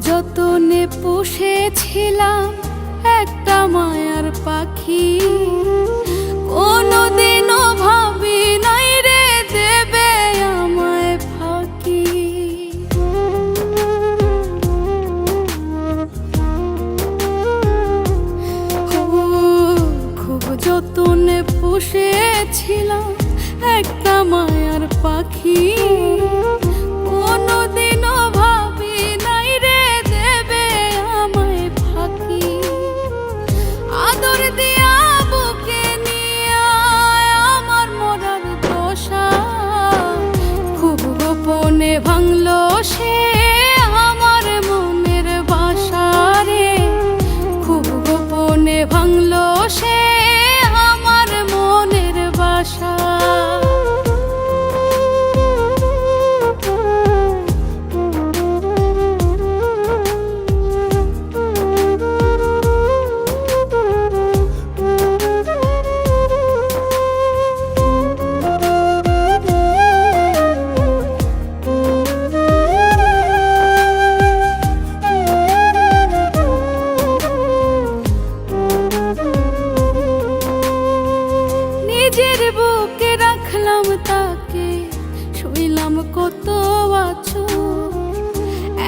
যতনে পুষেছিলাম একটা মায়ার পাখি, কোনোদিনও ভাবি নাই রে দেবে আমায় ফাঁকি। খুব যতনে পুষেছিলাম একটা মায়ার পাখি, কোনোদিনও ভাবি নাই রে দেবে আমায় ফাঁকি। আদর দিয়া বুকে নিয়ে আমার মরার দশা, খুব গোপনে ভাঙলো সে আমার মনের বাসা রে, খুব গোপনে ভাঙলো সে আমার মনের বাসা। নিজের বুকে রাখলাম তাকে, শুইলাম কত বছর,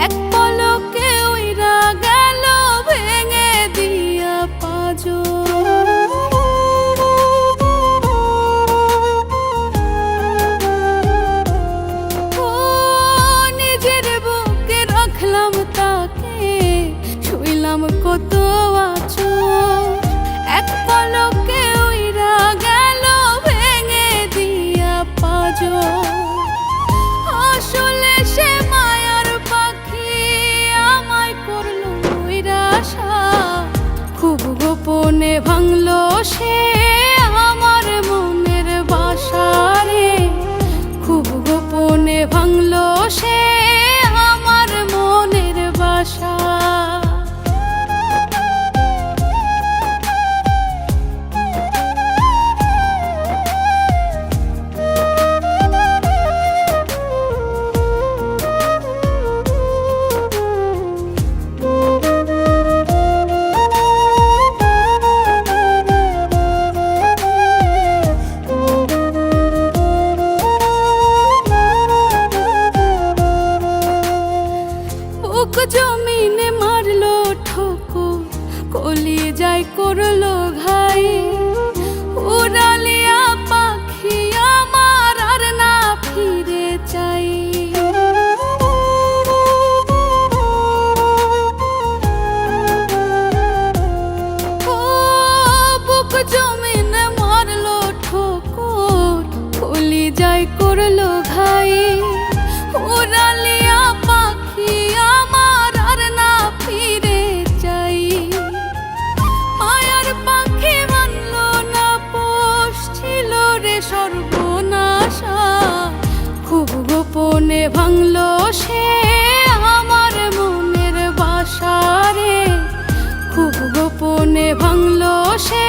এক পলকে উইরা গেল ভেঙে দিয়া পাঁজর। নিজের বুকে রাখলাম তাকে, শুইলাম কত বছর, এক পলকে উইরা গেল ভেঙে দিয়া পাঁজর। আসলে সে মায়ার পাখি আমায় করলো নিরাশা, খুব গোপনে ভাঙলো সে আমার মনের বাসা রে, খুব গোপনে ভাঙলো সে আমার মনের বাসা। বুক জমিনে মারলো ঠোকর, কলিজায় করলো ঘাই, উড়ালিয়া পাখি আমার আর না ফিরে চাই। বুক জমিনে মারলো ঠোকর, কলিজায় করলো ঘাই, উড়ালিয়া পাখি আমার আর না ফিরে চাই। মায়ার পাখি মানলো না পোষ, ছিল রে সর্বনাশা, খুব গোপনে ভাঙলো সে আমার মনের বাসা রে, খুব গোপনে ভাঙলো সে